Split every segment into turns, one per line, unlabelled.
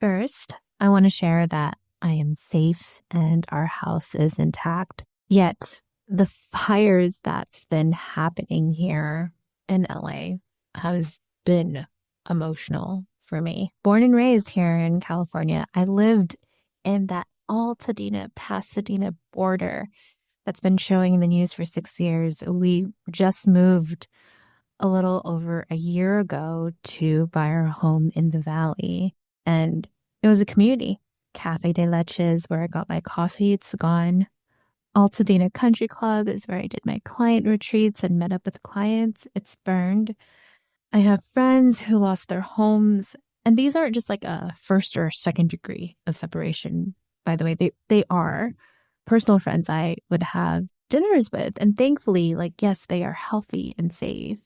First, I want to share that I am safe and our house is intact. Yet the fires that's been happening here in LA has been emotional for me. Born and raised here in California, I lived in that Altadena, Pasadena border that's been showing in the news for 6 years. We just moved a little over a year ago to buy our home in the valley. And it was a community. Cafe de Leches, where I got my coffee, it's gone. Altadena Country Club is where I did my client retreats and met up with clients. It's burned. I have friends who lost their homes. And these aren't just like a first or second degree of separation. By the way, they are personal friends I would have dinners with. And thankfully, yes, they are healthy and safe.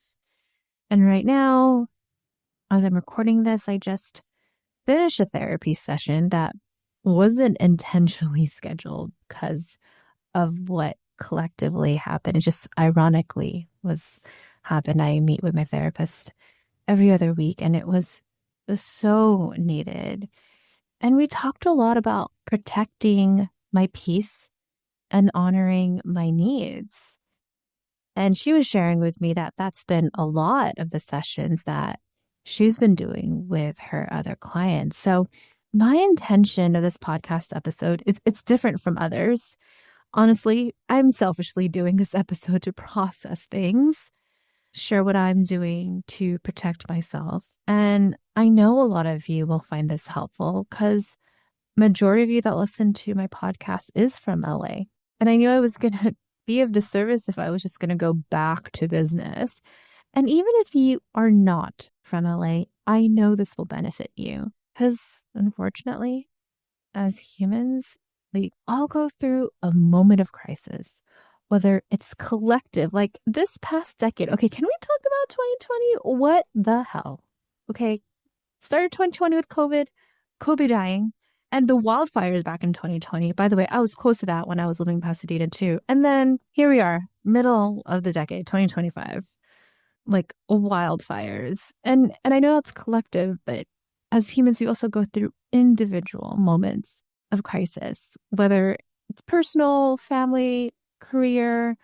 And right now, as I'm recording this, I just finished a therapy session that wasn't intentionally scheduled because of what collectively happened. It just ironically happened. I meet with my therapist every other week, and it was so needed. And we talked a lot about protecting my peace and honoring my needs. And she was sharing with me that that's been a lot of the sessions that she's been doing with her other clients. So my intention of this podcast episode, it's different from others. Honestly, I'm selfishly doing this episode to process things, share what I'm doing to protect myself. And I know a lot of you will find this helpful because majority of you that listen to my podcast is from LA. And I knew I was going to be of disservice if I was just going to go back to business. And even if you are not from LA, I know this will benefit you because unfortunately, as humans, we all go through a moment of crisis, whether it's collective, like this past decade. Okay, can we talk about 2020? What the hell? Okay, started 2020 with Kobe dying, and the wildfires back in 2020. By the way, I was close to that when I was living in Pasadena too. And then here we are, middle of the decade, 2025, like wildfires. And I know it's collective, but as humans, we also go through individual moments of crisis, whether it's personal, family, career,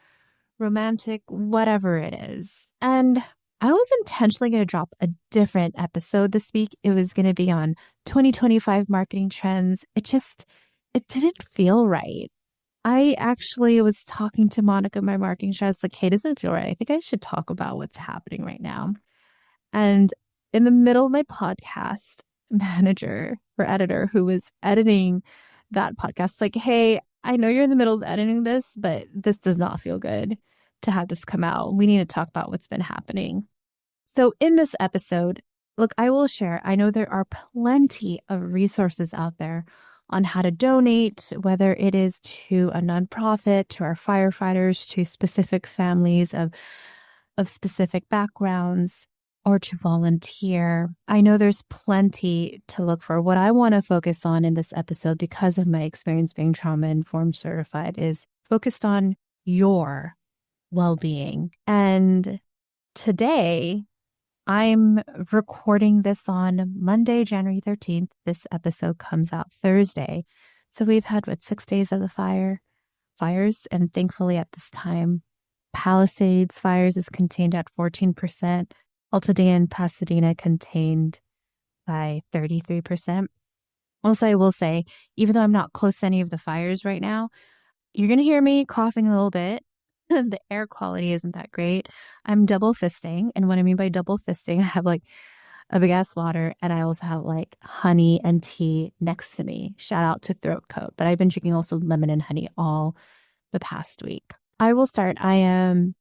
romantic, whatever it is. And I was intentionally going to drop a different episode this week. It was going to be on 2025 marketing trends. It didn't feel right. I actually was talking to Monica, my marketing strategist, like, hey, it doesn't feel right. I think I should talk about what's happening right now. And in the middle of my podcast, manager or editor who was editing that podcast, like, hey, I know you're in the middle of editing this, but this does not feel good to have this come out. We need to talk about what's been happening. So in this episode, look, I will share, I know there are plenty of resources out there on how to donate, whether it is to a nonprofit, to our firefighters, to specific families of specific backgrounds, or to volunteer. I know there's plenty to look for. What I want to focus on in this episode, because of my experience being trauma-informed certified, is focused on your well-being. And today, I'm recording this on Monday, January 13th. This episode comes out Thursday. So we've had, 6 days of the fires. And thankfully at this time, Palisades fires is contained at 14%. Altadena and Pasadena contained by 33%. Also, I will say, even though I'm not close to any of the fires right now, you're going to hear me coughing a little bit. The air quality isn't that great. I'm double fisting. And what I mean by double fisting, I have a big ass water, and I also have honey and tea next to me. Shout out to Throat Coat. But I've been drinking also lemon and honey all the past week. I will start. I am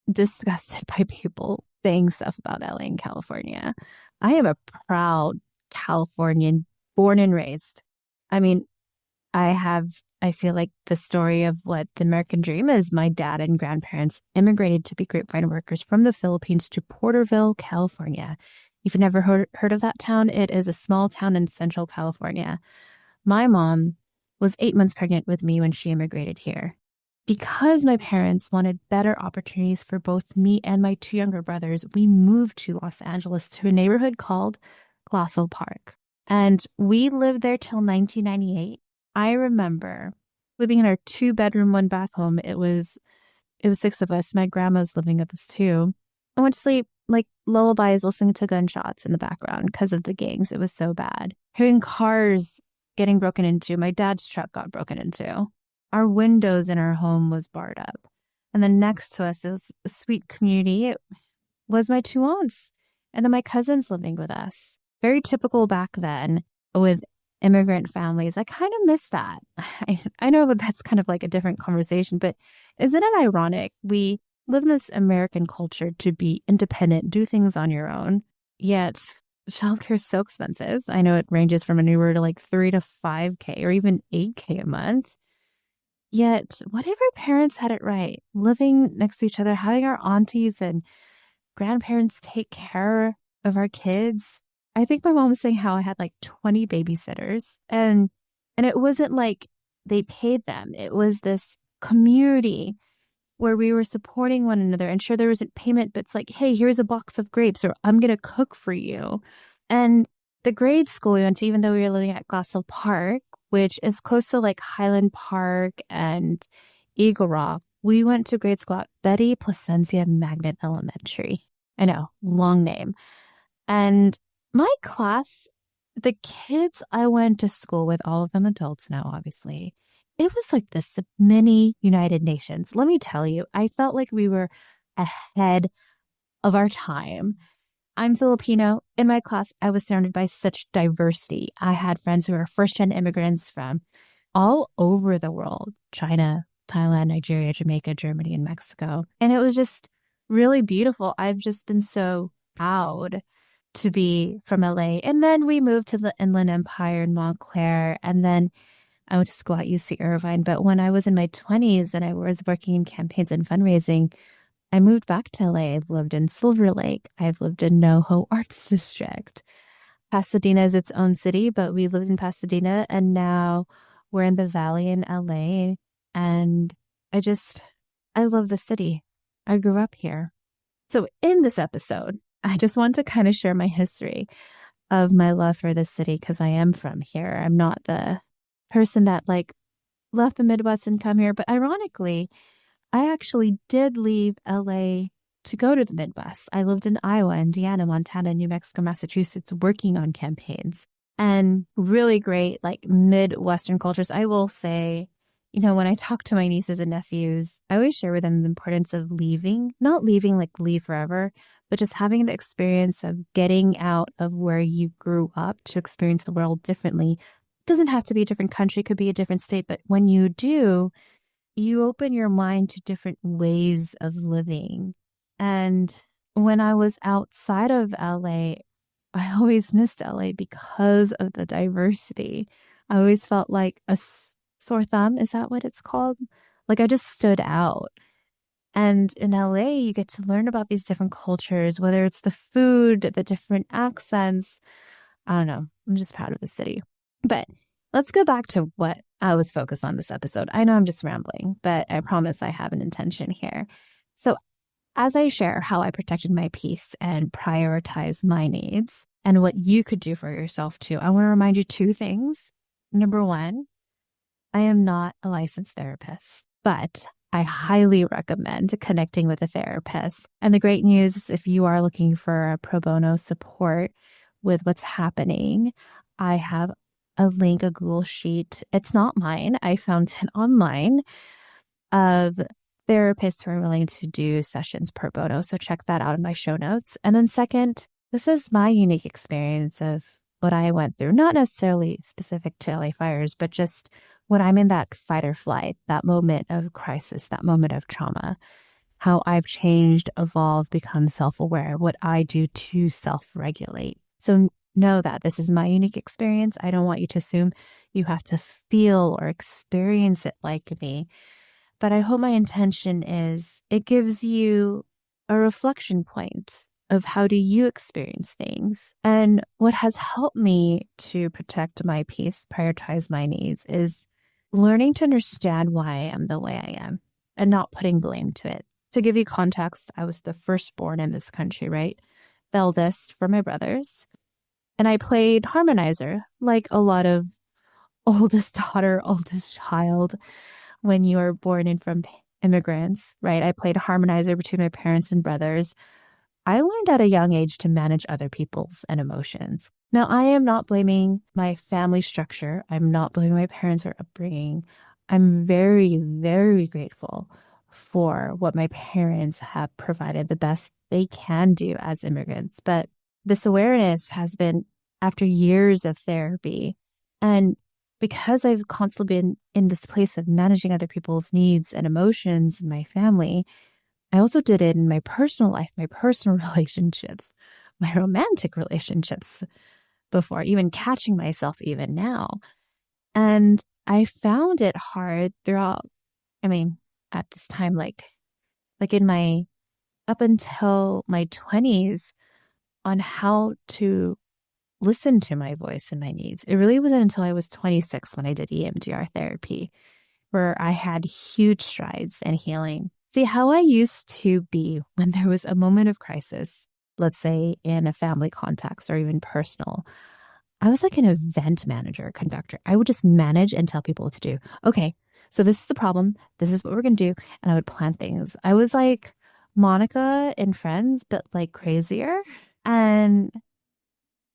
disgusted by people saying stuff about LA and California. I am a proud Californian, born and raised. I mean, I feel like the story of what the American dream is. My dad and grandparents immigrated to be grapevine workers from the Philippines to Porterville, California. If you've never heard of that town, it is a small town in Central California. My mom was 8 months pregnant with me when she immigrated here. Because my parents wanted better opportunities for both me and my 2 younger brothers, we moved to Los Angeles to a neighborhood called Glassell Park. And we lived there till 1998. I remember living in our 2-bedroom, 1-bath home. It was 6 of us. My grandma's living with us too. I went to sleep like lullabies, listening to gunshots in the background because of the gangs. It was so bad. Hearing cars getting broken into. My dad's truck got broken into. Our windows in our home was barred up. And then next to us, it was a sweet community. It was my 2 aunts. And then my cousins living with us. Very typical back then with immigrant families. I kind of miss that. I know that that's kind of like a different conversation, but isn't it ironic? We live in this American culture to be independent, do things on your own, yet childcare is so expensive. I know it ranges from anywhere to like 3 to 5K or even 8K a month. Yet, what if our parents had it right? Living next to each other, having our aunties and grandparents take care of our kids. I think my mom was saying how I had like 20 babysitters, and it wasn't like they paid them. It was this community where we were supporting one another. And sure, there wasn't payment, but it's like, hey, here's a box of grapes, or I'm going to cook for you. And the grade school we went to, even though we were living at Glassell Park, which is close to like Highland Park and Eagle Rock, we went to grade school at Betty Placencia Magnet Elementary. I know, long name. And my class, the kids I went to school with, all of them adults now, obviously, it was like this mini United Nations. Let me tell you, I felt like we were ahead of our time. I'm Filipino. In my class, I was surrounded by such diversity. I had friends who were first-gen immigrants from all over the world: China, Thailand, Nigeria, Jamaica, Germany, and Mexico. And it was just really beautiful. I've just been so proud to be from LA. And then we moved to the Inland Empire in Montclair. And then I went to school at UC Irvine. But when I was in my 20s and I was working in campaigns and fundraising, I moved back to LA. I've lived in Silver Lake. I've lived in NoHo Arts District. Pasadena is its own city, but we lived in Pasadena, and now we're in the Valley in LA. And I love the city. I grew up here. So in this episode, I just want to kind of share my history of my love for this city, because I am from here. I'm not the person that like left the Midwest and come here. But ironically, I actually did leave LA to go to the Midwest. I lived in Iowa, Indiana, Montana, New Mexico, Massachusetts, working on campaigns, and really great like Midwestern cultures. I will say, when I talk to my nieces and nephews, I always share with them the importance of leaving, not leaving like leave forever, but just having the experience of getting out of where you grew up to experience the world differently. It doesn't have to be a different country, it could be a different state, but when you do, you open your mind to different ways of living. And when I was outside of LA, I always missed LA because of the diversity. I always felt like a sore thumb. Is that what it's called? Like I just stood out. And in LA, you get to learn about these different cultures, whether it's the food, the different accents. I don't know. I'm just proud of the city. But let's go back to what I was focused on this episode. I know I'm just rambling, but I promise I have an intention here. So as I share how I protected my peace and prioritize my needs and what you could do for yourself too, I want to remind you 2 things. Number 1, I am not a licensed therapist, but I highly recommend connecting with a therapist. And the great news is if you are looking for a pro bono support with what's happening, I have a link, a Google sheet. It's not mine. I found it online, of therapists who are willing to do sessions pro bono. So check that out in my show notes. And then second, this is my unique experience of what I went through, not necessarily specific to LA fires, but just when I'm in that fight or flight, that moment of crisis, that moment of trauma, how I've changed, evolved, become self-aware, what I do to self-regulate. So know that this is my unique experience. I don't want you to assume you have to feel or experience it like me. But I hope my intention is it gives you a reflection point of how do you experience things. And what has helped me to protect my peace, prioritize my needs, is learning to understand why I am the way I am and not putting blame to it. To give you context, I was the firstborn in this country, right? The eldest for my brothers. And I played harmonizer, like a lot of oldest daughter, oldest child when you are born in from immigrants, right? I played harmonizer between my parents and brothers. I learned at a young age to manage other people's and emotions. Now, I am not blaming my family structure. I'm not blaming my parents or upbringing. I'm very, very grateful for what my parents have provided, the best they can do as immigrants. But this awareness has been after years of therapy. And because I've constantly been in this place of managing other people's needs and emotions in my family, I also did it in my personal life, my personal relationships, my romantic relationships before, even catching myself even now. And I found it hard throughout, I mean, at this time, like in my, up until my 20s on how to listen to my voice and my needs. It really wasn't until I was 26 when I did EMDR therapy, where I had huge strides in healing. See, how I used to be when there was a moment of crisis, let's say in a family context or even personal, I was like an event manager, conductor. I would just manage and tell people what to do. Okay, so this is the problem. This is what we're going to do. And I would plan things. I was like Monica in Friends, but like crazier. And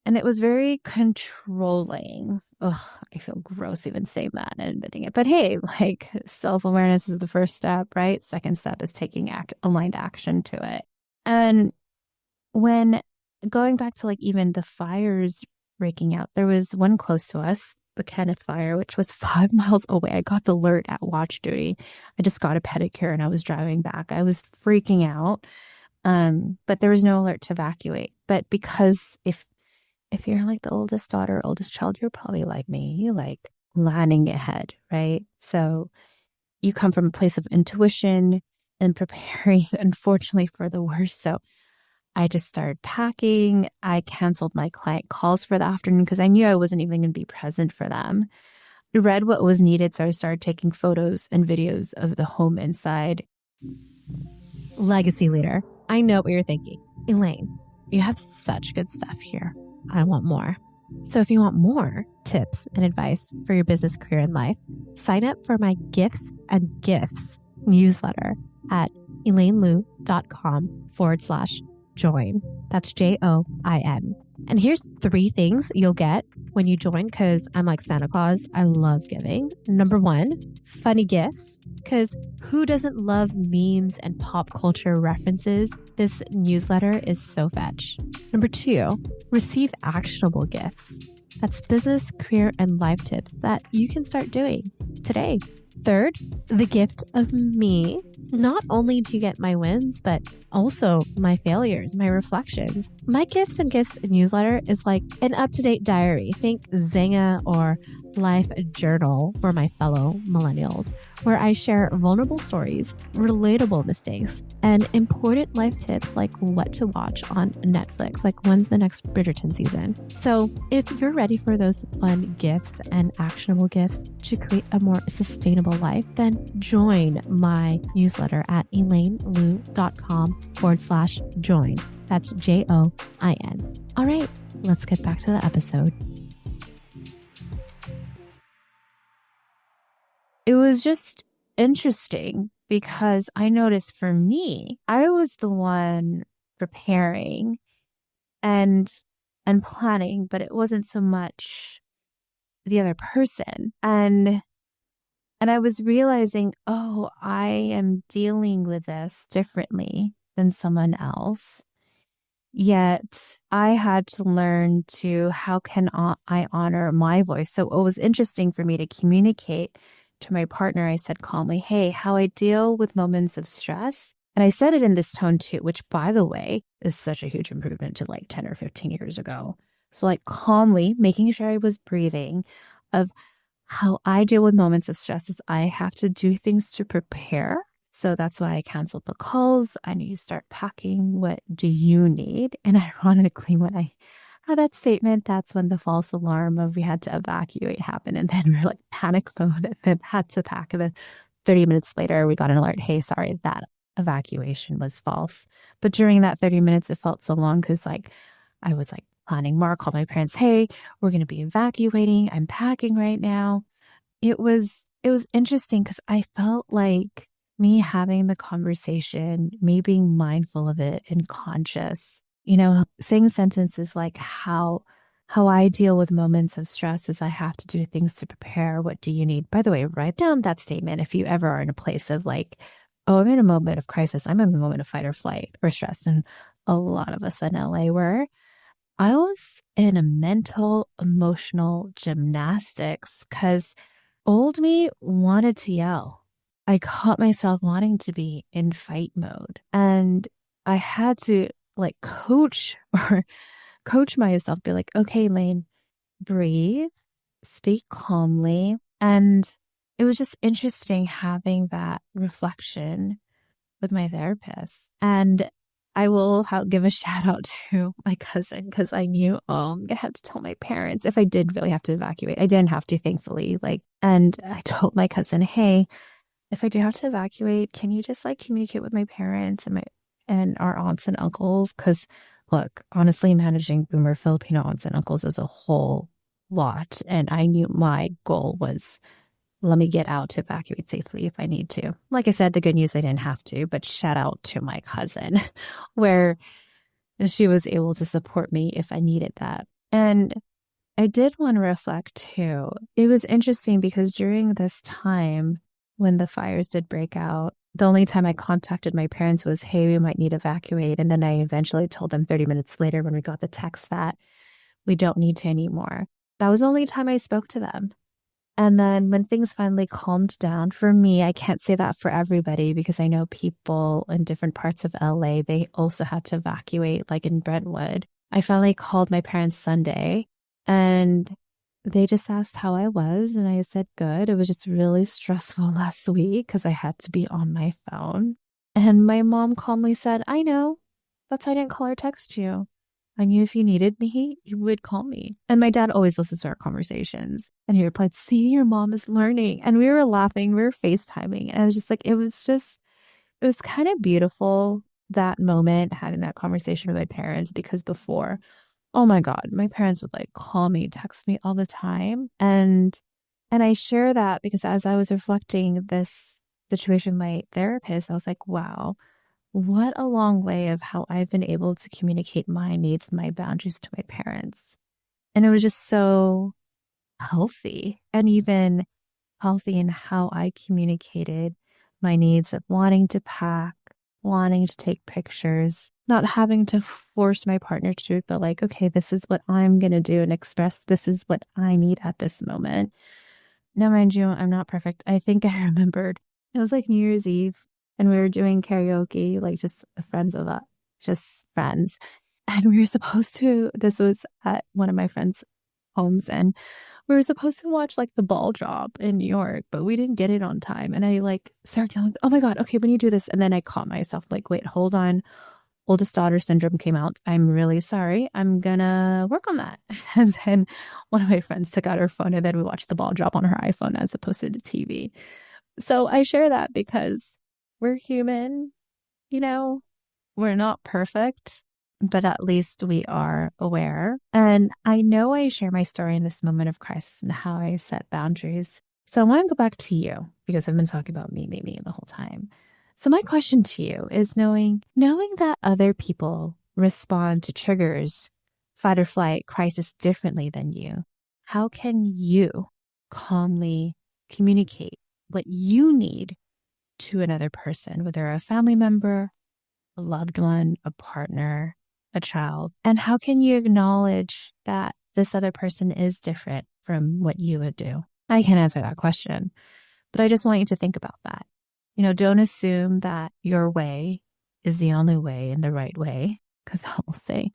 it was very controlling. Ugh, I feel gross even saying that and admitting it. But hey, like self-awareness is the first step, right? Second step is taking aligned action to it. And when going back to like even the fires breaking out, there was one close to us, the Kenneth fire, which was 5 miles away. I got the alert at watch duty. I just got a pedicure and I was driving back. I was freaking out. But there was no alert to evacuate. But because if you're like the oldest daughter, oldest child, you're probably like me. You like planning ahead, right? So you come from a place of intuition and preparing, unfortunately, for the worst. So I just started packing. I canceled my client calls for the afternoon because I knew I wasn't even going to be present for them. I read what was needed, so I started taking photos and videos of the home inside. Legacy leader, I know what you're thinking. Elaine, you have such good stuff here. I want more. So if you want more tips and advice for your business, career, and life, sign up for my Gifts and Gifts newsletter at elainelu.com/join. That's JOIN. And here's 3 things you'll get when you join, because I'm like Santa Claus. I love giving. Number 1, funny gifts, because who doesn't love memes and pop culture references? This newsletter is so fetch. Number 2, receive actionable gifts. That's business, career, and life tips that you can start doing today. Third, the gift of me. Not only do you get my wins, but also my failures, my reflections. My Gifts and Gifts newsletter is like an up-to-date diary. Think Zynga or Life Journal for my fellow millennials, where I share vulnerable stories, relatable mistakes, and important life tips like what to watch on Netflix, like when's the next Bridgerton season. So if you're ready for those fun gifts and actionable gifts to create a more sustainable life, then join my newsletter at elainelu.com/join. That's JOIN. All right, let's get back to the episode. It was just interesting because I noticed for me, I was the one preparing and planning, but it wasn't so much the other person. And I was realizing, oh, I am dealing with this differently than someone else. Yet I had to learn to, how can I honor my voice? So it was interesting for me to communicate to my partner. I said calmly, hey, how I deal with moments of stress. And I said it in this tone too, which by the way, is such a huge improvement to like 10 or 15 years ago. So like calmly making sure I was breathing, of how I deal with moments of stress is I have to do things to prepare. So that's why I canceled the calls. I need to start packing. What do you need? And ironically, when I had that statement, that's when the false alarm of we had to evacuate happened. And then we're like panic mode and then had to pack. And then 30 minutes later, we got an alert. Hey, sorry, that evacuation was false. But during that 30 minutes, it felt so long because like I was like planning more. Called my parents, hey, we're going to be evacuating. I'm packing right now. It was interesting because I felt like me having the conversation, me being mindful of it and conscious, saying sentences like how I deal with moments of stress is I have to do things to prepare. What do you need? By the way, write down that statement if you ever are in a place of like, oh, I'm in a moment of crisis. I'm in a moment of fight or flight or stress. And a lot of us in LA were. I was in a mental, emotional gymnastics because old me wanted to yell. I caught myself wanting to be in fight mode. And I had to like coach myself, be like, okay, Lane, breathe, speak calmly. And it was just interesting having that reflection with my therapist. And I will give a shout out to my cousin because I knew, I'm going to have to tell my parents if I did really have to evacuate. I didn't have to, thankfully. And I told my cousin, hey, if I do have to evacuate, can you just communicate with my parents and our aunts and uncles? Because look, honestly, managing boomer Filipino aunts and uncles is a whole lot. And I knew my goal was, let me get out to evacuate safely if I need to. Like I said, the good news, I didn't have to, but shout out to my cousin where she was able to support me if I needed that. And I did want to reflect too. It was interesting because during this time when the fires did break out, the only time I contacted my parents was, hey, we might need to evacuate. And then I eventually told them 30 minutes later when we got the text that we don't need to anymore. That was the only time I spoke to them. And then when things finally calmed down, for me, I can't say that for everybody because I know people in different parts of LA, they also had to evacuate, like in Brentwood. I finally called my parents Sunday and they just asked how I was. And I said, good. It was just really stressful last week because I had to be on my phone. And my mom calmly said, I know. That's why I didn't call or text you. I knew if you needed me, you would call me. And my dad always listens to our conversations. And he replied, see, your mom is learning. And we were laughing, we were FaceTiming. And I was just like, it was kind of beautiful, that moment, having that conversation with my parents, because before, oh my God, my parents would call me, text me all the time. And I share that because as I was reflecting this situation with my therapist, I was like, wow, what a long way of how I've been able to communicate my needs and my boundaries to my parents. And it was just so healthy, and even healthy in how I communicated my needs of wanting to pack, wanting to take pictures, not having to force my partner to do it, but okay, this is what I'm going to do and express. This is what I need at this moment. Now, mind you, I'm not perfect. I think I remembered it was New Year's Eve. And we were doing karaoke, just friends of us, just friends. And we were supposed to, this was at one of my friends' homes, and we were supposed to watch the ball drop in New York, but we didn't get it on time. And I started yelling, oh my God, okay, when you do this. And then I caught myself wait, hold on. Oldest daughter syndrome came out. I'm really sorry. I'm gonna work on that. And then one of my friends took out her phone and then we watched the ball drop on her iPhone as opposed to the TV. So I share that because we're human, we're not perfect, but at least we are aware. And I know I share my story in this moment of crisis and how I set boundaries. So I want to go back to you because I've been talking about me the whole time. So my question to you is knowing that other people respond to triggers, fight or flight, crisis differently than you, how can you calmly communicate what you need to another person, whether a family member, a loved one, a partner, a child? And how can you acknowledge that this other person is different from what you would do? I can't answer that question, but I just want you to think about that. Don't assume that your way is the only way and the right way, because I will say,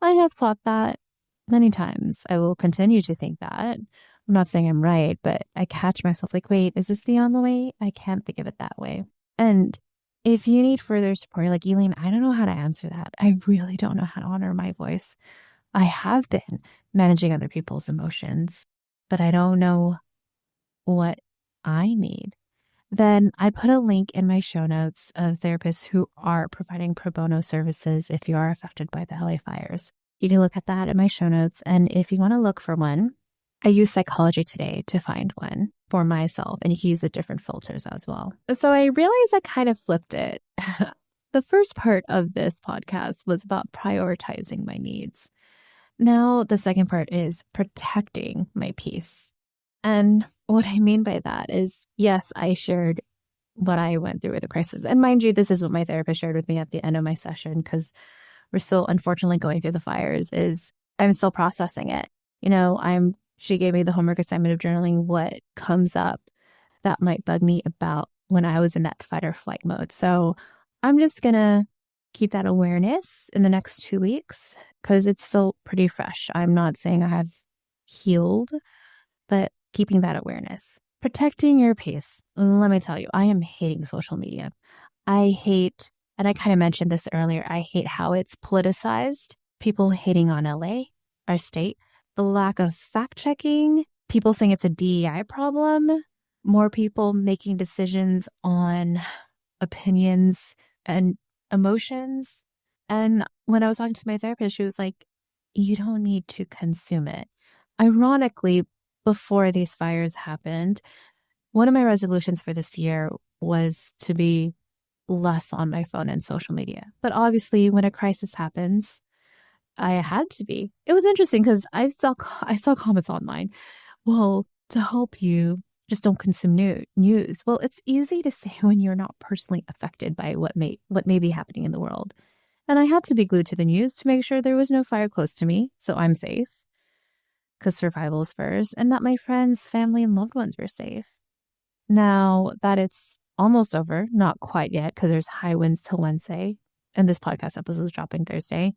I have thought that many times. I will continue to think that. I'm not saying I'm right, but I catch myself wait, is this the only way? I can't think of it that way. And if you need further support, you're Elaine, I don't know how to answer that. I really don't know how to honor my voice. I have been managing other people's emotions, but I don't know what I need. Then I put a link in my show notes of therapists who are providing pro bono services if you are affected by the LA fires. You can look at that in my show notes. And if you want to look for one, I use Psychology Today to find one for myself. And you can use the different filters as well. So I realized I kind of flipped it. The first part of this podcast was about prioritizing my needs. Now, the second part is protecting my peace. And what I mean by that is, yes, I shared what I went through with the crisis. And mind you, this is what my therapist shared with me at the end of my session, because we're still unfortunately going through the fires, is I'm still processing it. She gave me the homework assignment of journaling what comes up that might bug me about when I was in that fight or flight mode. So I'm just going to keep that awareness in the next 2 weeks because it's still pretty fresh. I'm not saying I have healed, but keeping that awareness. Protecting your peace. Let me tell you, I am hating social media. I hate, and I kind of mentioned this earlier, I hate how it's politicized. People hating on LA, our state, the lack of fact checking, people saying it's a DEI problem, more people making decisions on opinions and emotions. And when I was talking to my therapist, she was like, you don't need to consume it. Ironically, before these fires happened, one of my resolutions for this year was to be less on my phone and social media. But obviously, when a crisis happens, I had to be. It was interesting because I saw comments online. Well, to help you, just don't consume news. Well, it's easy to say when you're not personally affected by what may be happening in the world. And I had to be glued to the news to make sure there was no fire close to me, so I'm safe, because survival is first, and that my friends, family, and loved ones were safe. Now that it's almost over, not quite yet, because there's high winds till Wednesday, and this podcast episode is dropping Thursday,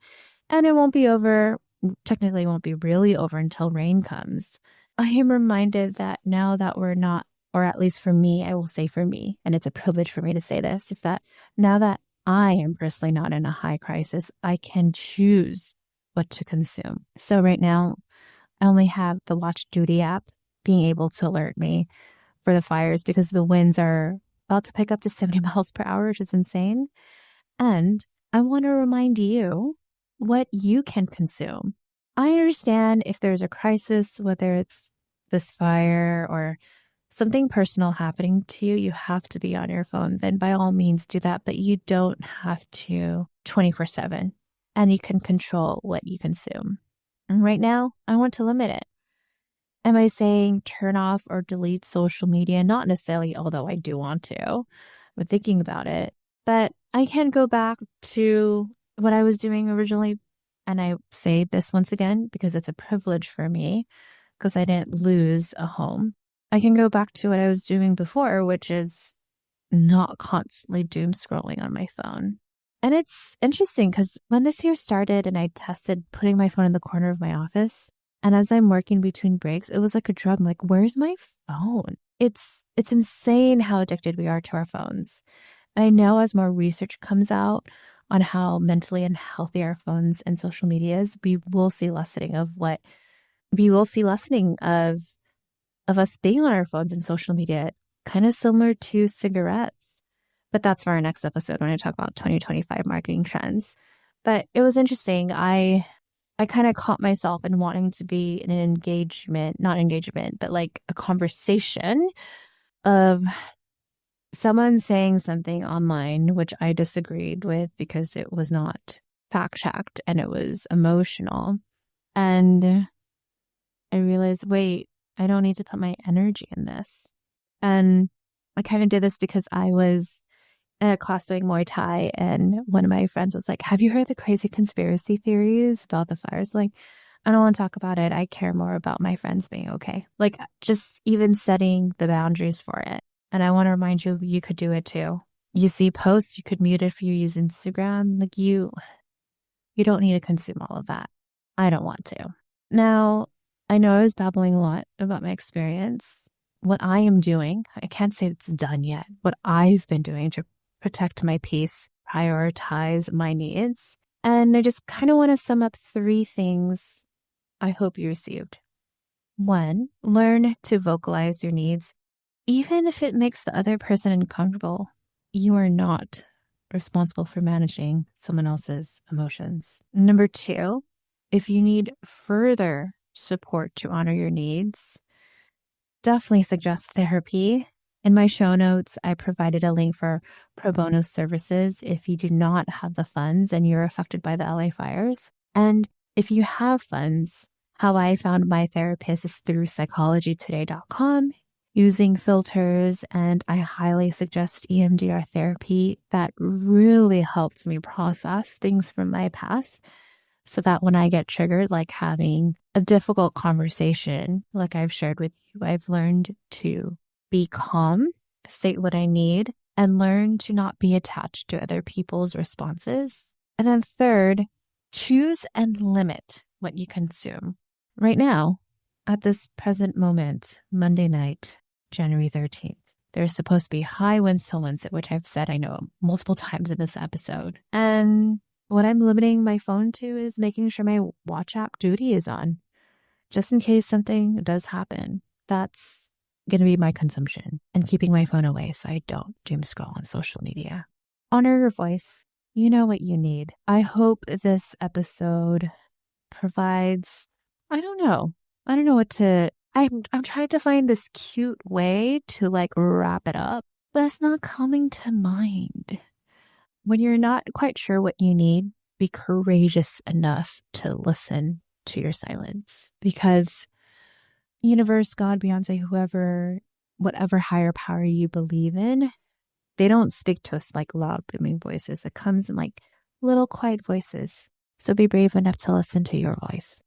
and it won't be over, technically it won't be really over until rain comes. I am reminded that now that we're not, or at least for me, I will say for me, and it's a privilege for me to say this, is that now that I am personally not in a high crisis, I can choose what to consume. So right now, I only have the Watch Duty app being able to alert me for the fires because the winds are about to pick up to 70 miles per hour, which is insane. And I want to remind you what you can consume. I understand if there's a crisis, whether it's this fire or something personal happening to you, you have to be on your phone, then by all means do that. But you don't have to 24/7, and you can control what you consume. And right now, I want to limit it. Am I saying turn off or delete social media? Not necessarily, although I do want to, but thinking about it. But I can go back to what I was doing originally. And I say this once again, because it's a privilege for me, because I didn't lose a home. I can go back to what I was doing before, which is not constantly doom scrolling on my phone. And it's interesting because when this year started and I tested putting my phone in the corner of my office, and as I'm working between breaks, it was like a drug. I'm like, where's my phone? It's insane how addicted we are to our phones. And I know as more research comes out on how mentally unhealthy our phones and social media is, we will see lessening of us being on our phones and social media, kind of similar to cigarettes. But that's for our next episode when I talk about 2025 marketing trends. But it was interesting. I kind of caught myself in wanting to be in an not engagement, but like a conversation of someone saying something online, which I disagreed with because it was not fact checked and it was emotional. And I realized, wait, I don't need to put my energy in this. And I kind of did this because I was in a class doing Muay Thai, and one of my friends was like, have you heard the crazy conspiracy theories about the fires? Like, I don't want to talk about it. I care more about my friends being okay. Like, just even setting the boundaries for it. And I want to remind you, you could do it too. You see posts, you could mute it if you use Instagram. Like, you don't need to consume all of that. I don't want to. Now, I know I was babbling a lot about my experience. What I am doing, I can't say it's done yet. What I've been doing to protect my peace, prioritize my needs. And I just kind of want to sum up 3 things I hope you received. 1, learn to vocalize your needs. Even if it makes the other person uncomfortable, you are not responsible for managing someone else's emotions. Number 2 If you need further support to honor your needs, definitely suggest therapy. In my show notes, I provided a link for pro bono services if you do not have the funds and you're affected by the LA fires. And if you have funds, how I found my therapist is through psychologytoday.com using filters, and I highly suggest EMDR therapy. That really helped me process things from my past so that when I get triggered, like having a difficult conversation, like I've shared with you, I've learned to be calm, state what I need, and learn to not be attached to other people's responses. And then third, choose and limit what you consume. Right now, at this present moment, Monday night, January 13th, there's supposed to be high winds to winds, which I've said I know multiple times in this episode. And what I'm limiting my phone to is making sure my watch app duty is on, just in case something does happen. That's going to be my consumption, and keeping my phone away so I don't doom scroll on social media. Honor your voice. You know what you need. I hope this episode provides, I don't know what to, I'm trying to find this cute way to like wrap it up, but it's not coming to mind. When you're not quite sure what you need, be courageous enough to listen to your silence, because universe, God, Beyonce, whoever, whatever higher power you believe in, they don't speak to us like loud booming voices. It comes in like little quiet voices. So be brave enough to listen to your voice.